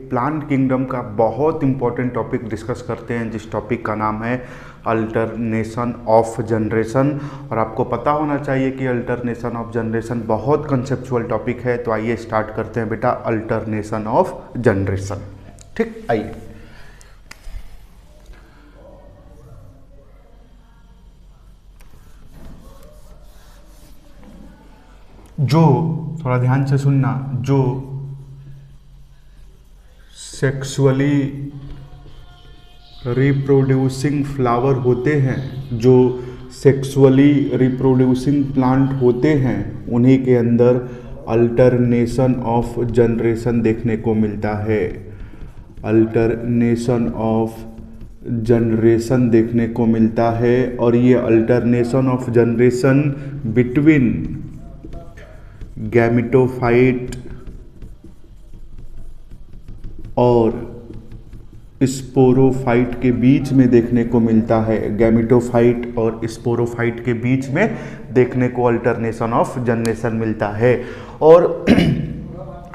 Plant kingdom का बहुत important topic discuss करते हैं, जिस टॉपिक का नाम है अल्टरनेशन ऑफ जनरेशन। और आपको पता होना चाहिए कि अल्टरनेशन ऑफ जनरेशन बहुत कंसेप्चुअल टॉपिक है। तो आइए स्टार्ट करते हैं बेटा, अल्टरनेशन ऑफ जनरेशन। ठीक, आइए। जो, थोड़ा ध्यान से सुनना, जो सेक्सुअली रिप्रोड्यूसिंग फ्लावर होते हैं, जो सेक्सुअली रिप्रोड्यूसिंग प्लांट होते हैं, उन्हीं के अंदर अल्टरनेशन ऑफ जनरेशन देखने को मिलता है। अल्टरनेशन ऑफ जनरेशन देखने को मिलता है। और ये alternation of generation between gametophyte और स्पोरोफाइट के बीच में देखने को मिलता है। गैमेटोफाइट और स्पोरोफाइट के बीच में देखने को अल्टरनेशन ऑफ जनरेशन मिलता है। और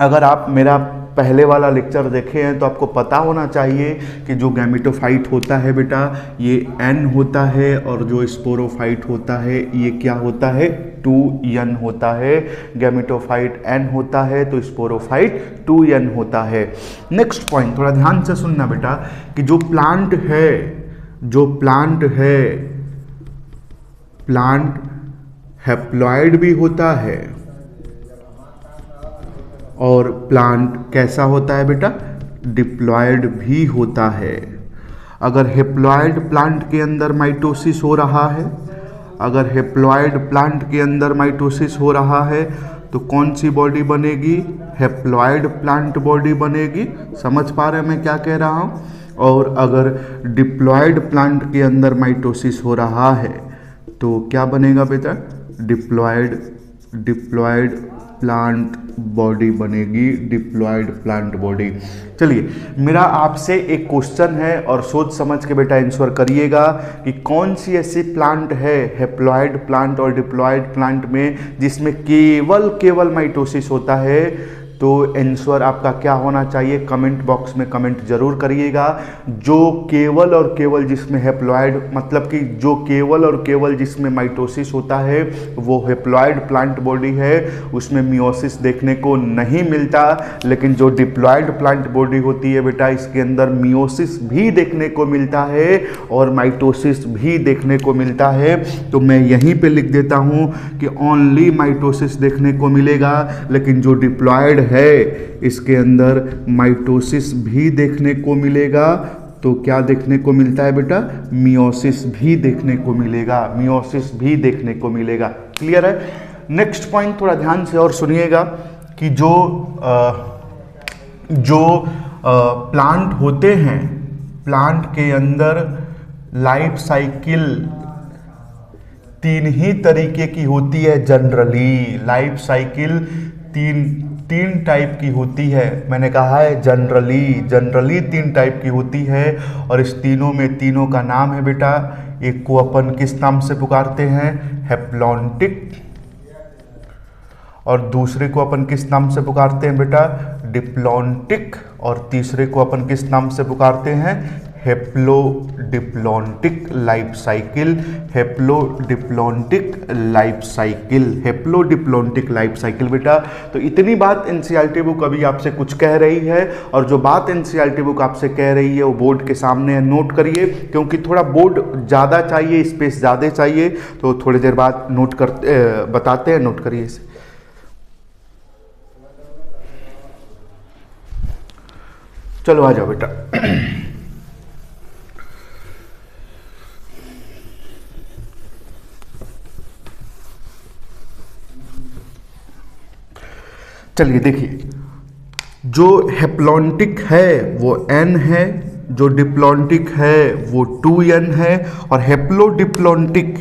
अगर आप मेरा पहले वाला लेक्चर देखे हैं तो आपको पता होना चाहिए कि जो गैमेटोफाइट होता है बेटा, ये N होता है, और जो स्पोरोफाइट होता है ये क्या होता है, 2N होता है। गैमेटोफाइट N होता है तो स्पोरोफाइट 2N होता है। नेक्स्ट पॉइंट, थोड़ा ध्यान से सुनना बेटा, कि जो प्लांट है प्लांट हैप्लॉइड भी होता है, और प्लांट कैसा होता है बेटा, डिप्लॉयड भी होता है। अगर हैप्लॉइड प्लांट के अंदर माइटोसिस हो रहा है, अगर हैप्लॉइड प्लांट के अंदर माइटोसिस हो रहा है तो कौन सी बॉडी बनेगी, हैप्लॉइड प्लांट बॉडी बनेगी। समझ पा रहे हैं मैं क्या कह रहा हूँ। और अगर डिप्लॉयड प्लांट के अंदर माइटोसिस हो रहा है तो क्या बनेगा बेटा, डिप्लॉयड प्लांट बॉडी बनेगी, डिप्लॉयड प्लांट बॉडी। चलिए, मेरा आपसे एक क्वेश्चन है और सोच समझ के बेटा आंसर करिएगा कि कौन सी ऐसी प्लांट है हैप्लॉयड प्लांट और डिप्लॉयड प्लांट में जिसमें केवल माइटोसिस होता है। तो आंसर आपका क्या होना चाहिए, कमेंट बॉक्स में कमेंट जरूर करिएगा। जो केवल और केवल जिसमें हैप्लॉयड, मतलब कि जो केवल और केवल जिसमें माइटोसिस होता है वो हैप्लॉयड प्लांट बॉडी है, उसमें मियोसिस देखने को नहीं मिलता। लेकिन जो डिप्लॉयड प्लांट बॉडी होती है बेटा, इसके अंदर मियोसिस भी देखने को मिलता है और माइटोसिस भी देखने को मिलता है। तो मैं यहीं पे लिख देता हूँ कि ओनली माइटोसिस देखने को मिलेगा, लेकिन जो डिप्लॉयड है इसके अंदर माइटोसिस भी देखने को मिलेगा। तो क्या देखने को मिलता है बेटा, मियोसिस भी देखने को मिलेगा, मियोसिस भी देखने को मिलेगा। क्लियर है। नेक्स्ट पॉइंट थोड़ा ध्यान से और सुनिएगा कि जो प्लांट होते हैं, प्लांट के अंदर लाइफ साइकिल 3 ही तरीके की होती है। जनरली लाइफ साइकिल तीन टाइप की होती है। मैंने कहा है जनरली 3 टाइप की होती है। और इस तीनों का नाम है बेटा, एक को अपन किस नाम से पुकारते हैं, हैप्लॉन्टिक, और दूसरे को अपन किस नाम से पुकारते हैं बेटा, डिप्लॉन्टिक, और तीसरे को अपन किस नाम से पुकारते हैं, haplodiplontic life cycle. Haplodiplontic life cycle बेटा। तो इतनी बात एनसीईआरटी बुक अभी आपसे कुछ कह रही है, और जो बात एनसीईआरटी बुक आपसे कह रही है वो बोर्ड के सामने है, नोट करिए, क्योंकि थोड़ा बोर्ड ज़्यादा चाहिए, स्पेस ज़्यादा चाहिए। तो थोड़ी देर बाद बताते हैं, नोट करिए इसे। चलो आ जाओ बेटा। चलिए देखिए, जो हैप्लॉन्टिक है वो N है, जो डिप्लॉन्टिक है वो 2N है, और हैप्लोडिप्लॉन्टिक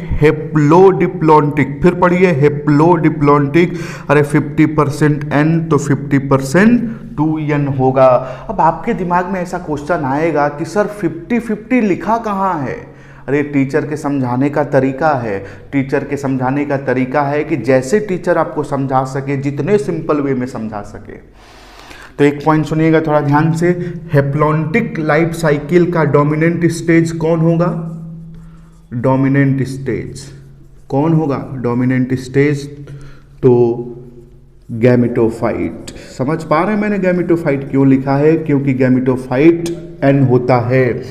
फिर पढ़िए, हैप्लोडिप्लॉन्टिक, अरे 50% N तो 50% 2N होगा। अब आपके दिमाग में ऐसा क्वेश्चन आएगा कि सर 50-50 लिखा कहाँ है। अरे टीचर के समझाने का तरीका है, टीचर के समझाने का तरीका है कि जैसे टीचर आपको समझा सके, जितने सिंपल वे में समझा सके। तो एक पॉइंट सुनिएगा थोड़ा ध्यान से, हेप्लॉन्टिक लाइफ साइकिल का डोमिनेंट स्टेज कौन होगा? डोमिनेंट स्टेज कौन होगा? डोमिनेंट स्टेज तो गैमेटोफाइट। समझ पा रहे हैं मैंने गैमेटोफाइट क्यों लिखा है? क्योंकि गैमेटोफाइट एन होता है।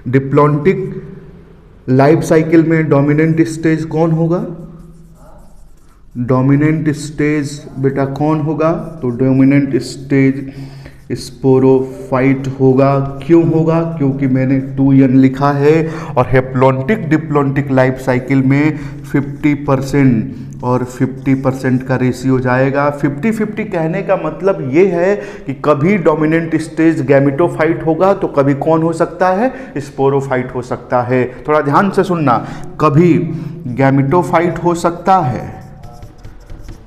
डिप्लॉन्टिक लाइफ साइकिल में डोमिनेंट स्टेज कौन होगा? डोमिनेंट स्टेज बेटा कौन होगा? तो डोमिनेंट स्टेज स्पोरोफाइट होगा। क्यों होगा? क्योंकि मैंने 2n लिखा है और हेप्लॉन्टिक डिप्लॉन्टिक लाइफ साइकिल में 50% और 50% का रेशियो जाएगा। 50-50 कहने का मतलब ये है कि कभी डोमिनेंट स्टेज गैमेटोफाइट होगा तो कभी कौन हो सकता है? स्पोरोफाइट हो सकता है। थोड़ा ध्यान से सुनना, कभी गैमेटोफाइट हो सकता है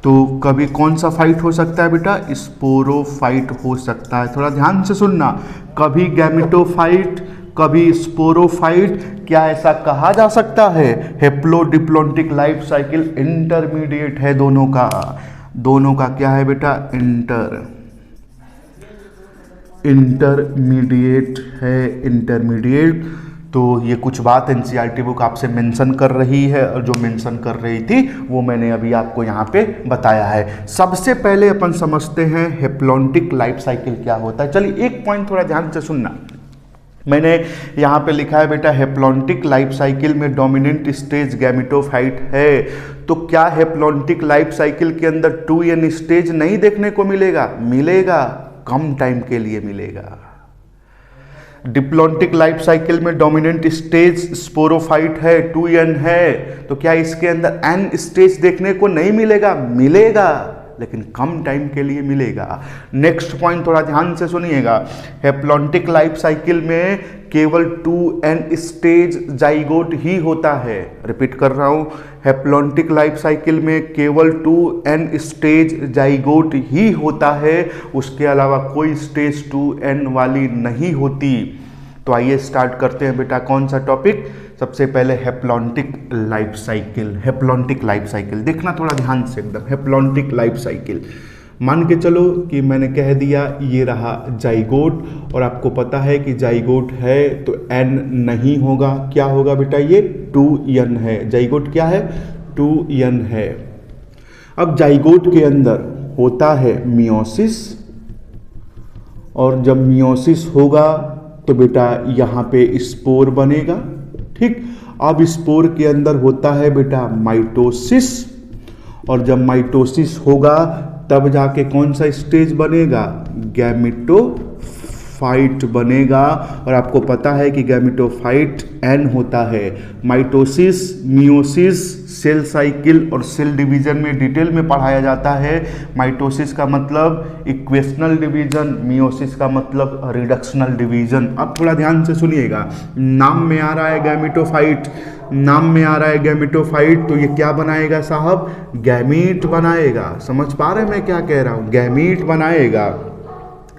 तो कभी कौन सा फाइट हो सकता है बेटा? स्पोरोफाइट हो सकता है। थोड़ा ध्यान से सुनना, कभी गैमेटोफाइट कभी स्पोरोफाइट। क्या ऐसा कहा जा सकता है? हेप्लोडिप्लॉन्टिक लाइफ साइकिल इंटरमीडिएट है दोनों का। दोनों का क्या है बेटा? इंटरमीडिएट है, इंटरमीडिएट। तो ये कुछ बात एनसीईआरटी बुक आपसे मेंशन कर रही है और जो मेंशन कर रही थी वो मैंने अभी आपको यहाँ पे बताया है। सबसे पहले अपन समझते हैं हेप्लॉन्टिक लाइफ साइकिल क्या होता है। चलिए एक पॉइंट थोड़ा ध्यान से सुनना, मैंने यहाँ पे लिखा है बेटा हेप्लॉन्टिक लाइफ साइकिल में डोमिनेंट स्टेज गैमेटोफाइट है। तो क्या हेप्लॉन्टिक लाइफ साइकिल के अंदर 2n स्टेज नहीं देखने को मिलेगा? मिलेगा, कम टाइम के लिए मिलेगा। डिप्लॉन्टिक लाइफ साइकिल में डोमिनेंट स्टेज स्पोरोफाइट है, 2n है, तो क्या इसके अंदर n स्टेज देखने को नहीं मिलेगा? मिलेगा, लेकिन कम टाइम के लिए मिलेगा। नेक्स्ट पॉइंट थोड़ा ध्यान से सुनिएगा, हेप्लॉन्टिक लाइफ साइकिल में केवल 2n स्टेज जाइगोट ही होता है। रिपीट कर रहा हूं, हेप्लॉन्टिक लाइफ साइकिल में केवल 2n स्टेज जाइगोट ही होता है, उसके अलावा कोई स्टेज 2n वाली नहीं होती। तो आइए स्टार्ट करते हैं बेटा, कौन सा टॉपिक? सबसे पहले haplontic life cycle. Haplontic life cycle देखना थोड़ा ध्यान से एकदम। हेप्लॉन्टिक लाइफ साइकिल, मान के चलो कि मैंने कह दिया ये रहा जाइगोट, और आपको पता है कि जाइगोट है तो n नहीं होगा। क्या होगा बेटा? ये 2n है। जाइगोट क्या है? 2n है। अब जाइगोट के अंदर होता है मियोसिस, और जब मियोसिस होगा तो बेटा यहाँ पे स्पोर बनेगा। ठीक, अब स्पोर के अंदर होता है बेटा माइटोसिस, और जब माइटोसिस होगा तब जाके कौन सा स्टेज बनेगा? गैमेटोफाइट बनेगा। और आपको पता है कि गैमेटोफाइट n होता है। माइटोसिस, मियोसिस, सेल साइकिल और सेल डिवीजन में डिटेल में पढ़ाया जाता है। माइटोसिस का मतलब इक्वेशनल डिवीजन, मियोसिस का मतलब रिडक्शनल डिवीजन। अब थोड़ा ध्यान से सुनिएगा, नाम में आ रहा है गैमेटोफाइट, नाम में आ रहा है गैमेटोफाइट, तो ये क्या बनाएगा साहब? गैमीट बनाएगा। समझ पा रहे हैं मैं क्या कह रहा हूँ? गैमीट बनाएगा।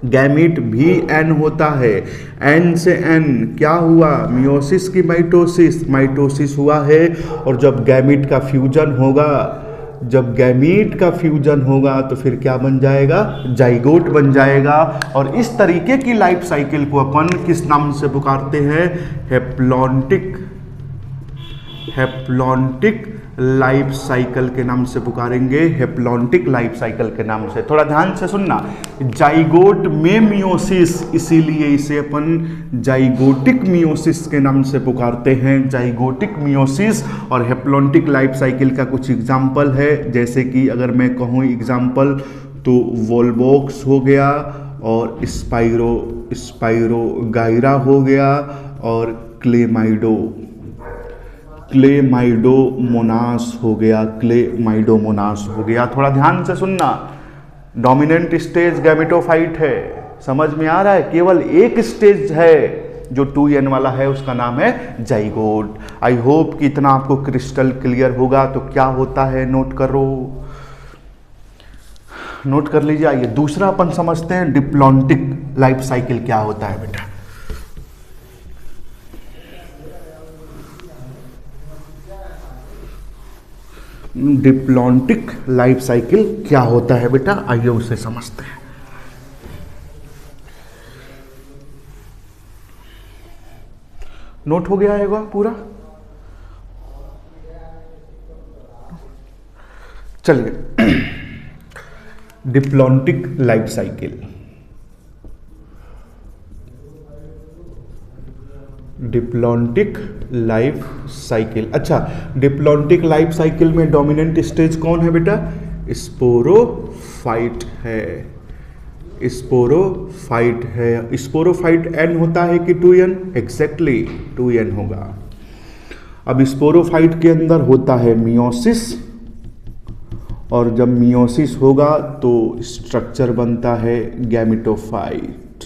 गैमीट भी n होता है, n से n क्या हुआ? मियोसिस की माइटोसिस, माइटोसिस हुआ है। और जब गैमीट का फ्यूजन होगा, जब गैमीट का फ्यूजन होगा तो फिर क्या बन जाएगा? जाइगोट बन जाएगा। और इस तरीके की लाइफ साइकिल को अपन किस नाम से पुकारते हैं? हेप्लॉन्टिक लाइफ साइकिल के नाम से पुकारेंगे। हेप्लॉन्टिक लाइफ साइकिल के नाम से। थोड़ा ध्यान से सुनना, जाइगोट में मियोसिस, इसीलिए इसे अपन जाइगोटिक मियोसिस के नाम से पुकारते हैं। Zygotic meiosis. और हेप्लॉन्टिक लाइफ साइकिल का कुछ एग्जाम्पल है, जैसे कि अगर मैं कहूँ एग्जाम्पल तो वोल्वोक्स हो गया, और स्पाइरोगाइरा हो गया, और क्लेमाइडोमोनास हो गया, क्लेमाइडोमोनास हो गया। थोड़ा ध्यान से सुनना, डोमिनेंट स्टेज गैमेटोफाइट है, समझ में आ रहा है? केवल एक स्टेज है जो 2n वाला है, उसका नाम है जाइगोट। आई होप कि इतना आपको क्रिस्टल क्लियर होगा। तो क्या होता है नोट करो, नोट कर लीजिए। आइए दूसरा अपन समझते हैं डिप्लॉन्टिक लाइफ साइकिल क्या होता है बेटा। डिप्लॉन्टिक लाइफ साइकिल क्या होता है बेटा, आइए उसे समझते हैं। नोट हो गया होगा पूरा? चलिए, diplontic life cycle. Diplontic life cycle. अच्छा, डिप्लॉन्टिक लाइफ साइकिल में डोमिनेंट स्टेज कौन है बेटा? स्पोरोफाइट है। स्पोरोफाइट है। स्पोरोफाइट एन होता है कि 2n? एग्जैक्टली 2n होगा। अब स्पोरोफाइट के अंदर होता है मियोसिस, और जब मियोसिस होगा तो स्ट्रक्चर बनता है गैमेटोफाइट।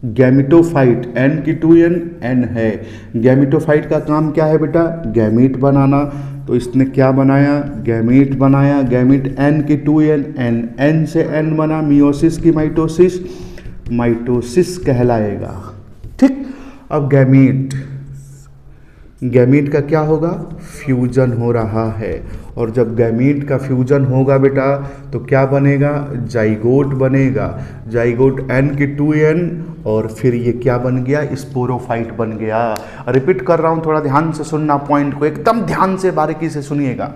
गैमेटोफाइट एन की 2n एन है। गैमेटोफाइट का काम क्या है बेटा? गैमीट बनाना। तो इसने क्या बनाया? गैमीट बनाया। गैमीट एन की 2n एन से एन बना। मियोसिस की माइटोसिस कहलाएगा। ठीक। अब गैमीट का क्या होगा? फ्यूजन हो रहा है, और जब गैमीट का फ्यूजन होगा बेटा तो क्या बनेगा? जाइगोट बनेगा। जाइगोट एन की 2n, और फिर ये क्या बन गया? स्पोरोफाइट बन गया। रिपीट कर रहा हूं, थोड़ा ध्यान से सुनना, पॉइंट को एकदम ध्यान से बारीकी से सुनिएगा।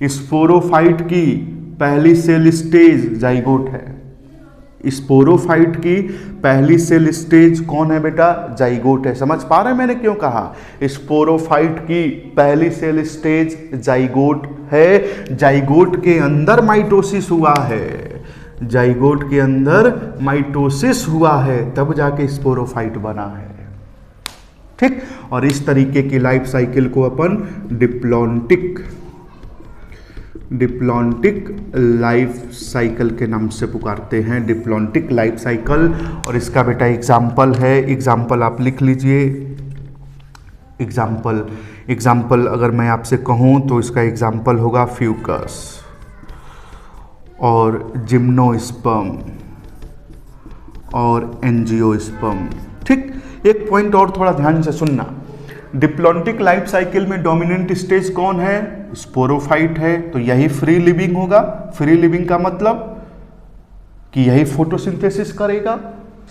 स्पोरोफाइट की पहली सेल स्टेज जाइगोट है। स्पोरोफाइट की पहली सेल स्टेज कौन है बेटा? जाइगोट है। समझ पा रहे हैं मैंने क्यों कहा? स्पोरोफाइट की पहली सेल स्टेज जाइगोट है। जाइगोट के अंदर माइटोसिस हुआ है। जाइगोट के अंदर माइटोसिस हुआ है, तब जाके स्पोरोफाइट बना है। ठीक। और इस तरीके की लाइफ साइकिल को अपन डिप्लॉन्टिक लाइफ साइकिल के नाम से पुकारते हैं। Diplontic life cycle. और इसका बेटा एग्जाम्पल है, एग्जाम्पल आप लिख लीजिए। एग्जाम्पल अगर मैं आपसे कहूं तो इसका एग्जाम्पल होगा फ्यूकस और जिम्नोस्पर्म और एंजियोस्पर्म। ठीक। एक पॉइंट और थोड़ा ध्यान से सुनना। डिप्लॉन्टिक लाइफ साइकिल में डोमिनेंट स्टेज कौन है? स्पोरोफाइट है। तो यही फ्री लिविंग होगा। फ्री लिविंग का मतलब कि यही फोटोसिंथेसिस करेगा।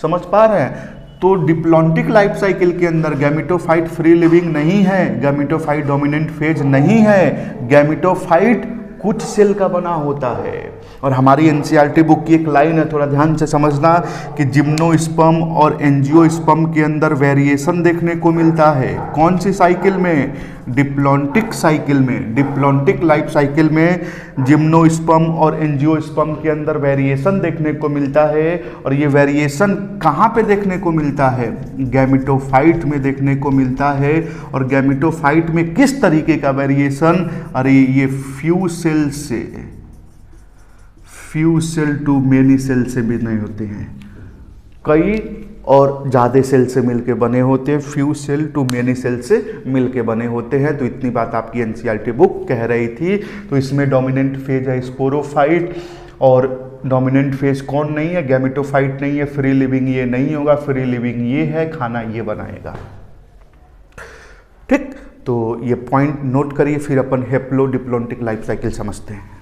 समझ पा रहे हैं? तो डिप्लॉन्टिक लाइफ साइकिल के अंदर गैमेटोफाइट फ्री लिविंग नहीं है, गैमेटोफाइट डोमिनेंट फेज नहीं है। गैमेटोफाइट कुछ सेल का बना होता है। और हमारी एनसीईआरटी बुक की एक लाइन है, थोड़ा ध्यान से समझना, कि जिम्नोस्पर्म और एंजियोस्पर्म के अंदर वेरिएशन देखने को मिलता है। कौन सी साइकिल में? डिप्लॉन्टिक साइकिल में। डिप्लॉन्टिक लाइफ साइकिल में जिम्नोस्पर्म और एंजियोस्पर्म के अंदर वेरिएशन देखने को मिलता है। और ये वेरिएशन कहाँ पे देखने को मिलता है? गैमेटोफाइट में देखने को मिलता है। और गैमेटोफाइट में किस तरीके का वेरिएशन? अरे ये few cell to many cell से भी नहीं होते हैं, कई और ज़्यादा सेल से मिलके बने होते हैं। Few cell to many cell से मिलके बने होते हैं। तो इतनी बात आपकी एनसीईआरटी बुक कह रही थी। तो इसमें डोमिनेंट फेज है स्पोरोफाइट, और डोमिनेंट फेज कौन नहीं है? गैमेटोफाइट नहीं है। फ्री लिविंग ये नहीं होगा। फ्री लिविंग ये है, खाना ये बनाएगा। ठीक। तो ये पॉइंट नोट करिए, फिर अपन हेप्लो डिप्लॉन्टिक लाइफ साइकिल समझते हैं।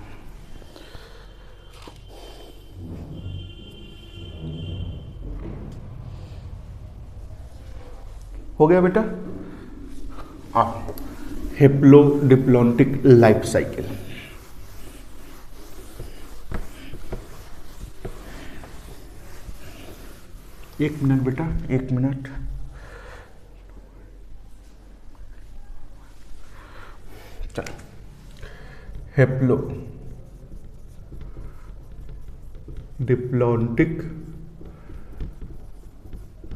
हो गया बेटा? हाँ, हेप्लो डिप्लॉन्टिक लाइफ साइकिल। एक मिनट बेटा, एक मिनट। चलो, हेप्लो डिप्लॉन्टिक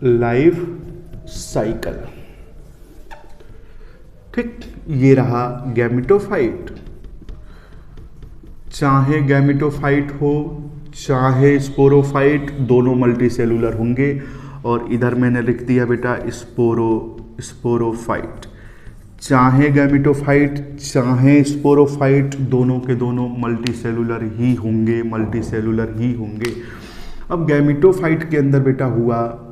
लाइफ साइकिल। ठीक। ये रहा गैमेटोफाइट। चाहे गैमेटोफाइट हो चाहे स्पोरोफाइट, दोनों मल्टी सेलुलर होंगे। और इधर मैंने लिख दिया बेटा स्पोरोफाइट। चाहे गैमेटोफाइट चाहे स्पोरोफाइट, दोनों के दोनों मल्टी सेलुलर ही होंगे, मल्टी सेलुलर ही होंगे। अब गैमेटोफाइट के अंदर बेटा हुआ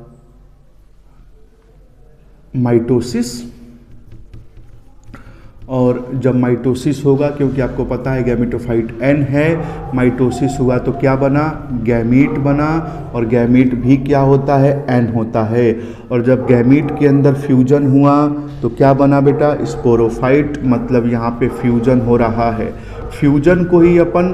माइटोसिस, और जब माइटोसिस होगा, क्योंकि आपको पता है गैमेटोफाइट N है, माइटोसिस हुआ तो क्या बना, गैमीट बना, और गैमीट भी क्या होता है, N होता है। और जब गैमीट के अंदर फ्यूजन हुआ तो क्या बना बेटा, स्पोरोफाइट, मतलब यहाँ पे फ्यूजन हो रहा है। फ्यूजन को ही अपन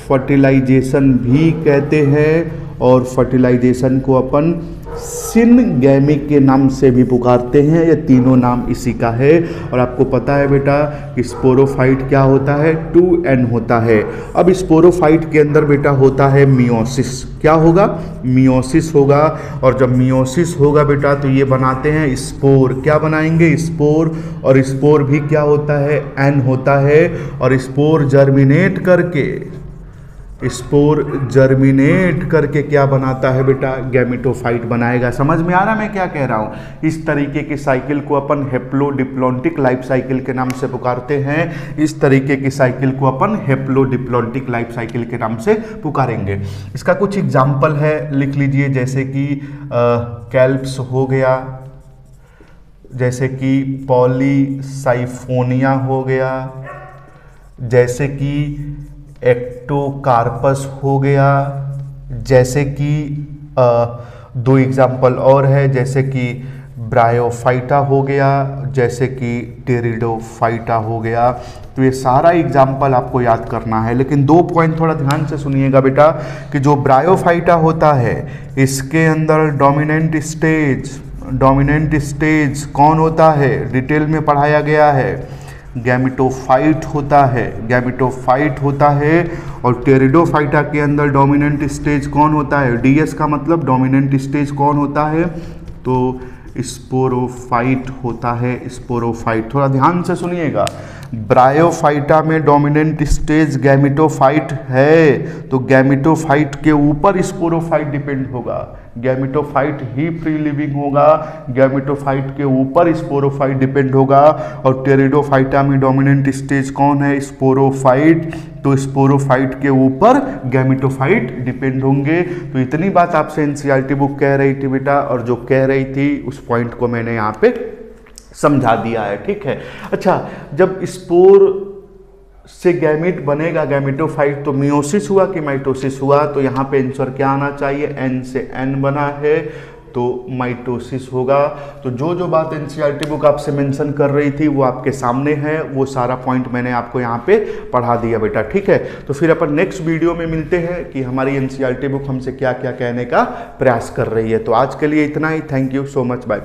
फर्टिलाइजेशन भी कहते हैं, और फर्टिलाइजेशन को अपन सिनगैमिक के नाम से भी पुकारते हैं। ये तीनों नाम इसी का है। और आपको पता है बेटा कि स्पोरोफाइट क्या होता है, 2N होता है। अब स्पोरोफाइट के अंदर बेटा होता है मियोसिस। क्या होगा, मियोसिस होगा। और जब मियोसिस होगा बेटा तो ये बनाते हैं स्पोर। क्या बनाएंगे, स्पोर। और स्पोर भी क्या होता है, N होता है। और स्पोर जर्मिनेट करके क्या बनाता है बेटा, गैमेटोफाइट बनाएगा। समझ में आ रहा मैं क्या कह रहा हूँ। इस तरीके की साइकिल को अपन हेप्लोडिप्लॉन्टिक लाइफ साइकिल के नाम से पुकारते हैं। इस तरीके की साइकिल को अपन हेप्लोडिप्लॉन्टिक लाइफ साइकिल के नाम से पुकारेंगे। इसका कुछ एग्जाम्पल है, लिख लीजिए, जैसे कि कैल्प्स हो गया, जैसे कि पॉलीसाइफोनिया हो गया, जैसे कि एक्टोकार्पस हो गया, जैसे कि दो एग्जाम्पल और है, जैसे कि ब्रायोफाइटा हो गया, जैसे कि टेरिडोफाइटा हो गया। तो ये सारा एग्जाम्पल आपको याद करना है। लेकिन 2 पॉइंट थोड़ा ध्यान से सुनिएगा बेटा, कि जो ब्रायोफाइटा होता है इसके अंदर डोमिनेंट स्टेज कौन होता है, डिटेल में पढ़ाया गया है, गैमेटोफाइट होता है। और टेरिडोफाइटा के अंदर डोमिनेंट स्टेज कौन होता है, DS का मतलब डोमिनेंट स्टेज कौन होता है, तो स्पोरोफाइट होता है, स्पोरोफाइट। थोड़ा ध्यान से सुनिएगा, ब्रायोफाइटा में डोमिनेंट स्टेज गैमेटोफाइट है, तो गैमेटोफाइट के ऊपर स्पोरोफाइट डिपेंड होगा। गैमेटोफाइट ही फ्री लिविंग होगा, गैमेटोफाइट के ऊपर स्पोरोफाइट डिपेंड होगा। और टेरिडोफाइटा में डोमिनेंट स्टेज कौन है, स्पोरोफाइट, तो स्पोरोफाइट के ऊपर गैमेटोफाइट डिपेंड होंगे। तो इतनी बात आपसे NCERT बुक कह रही थी बेटा, और जो कह रही थी उस पॉइंट को मैंने यहाँ पे समझा दिया है, ठीक है। अच्छा, जब स्पोर से गैमेट बनेगा, गैमेटोफाइट, तो मियोसिस हुआ कि माइटोसिस हुआ, तो यहाँ पे आंसर क्या आना चाहिए, N से N बना है तो माइटोसिस होगा। तो जो बात NCERT बुक आपसे मेंशन कर रही थी वो आपके सामने है, वो सारा पॉइंट मैंने आपको यहाँ पे पढ़ा दिया बेटा, ठीक है। तो फिर अपन नेक्स्ट वीडियो में मिलते हैं कि हमारी NCERT बुक हमसे क्या क्या कहने का प्रयास कर रही है। तो आज के लिए इतना ही, thank you so much, bye.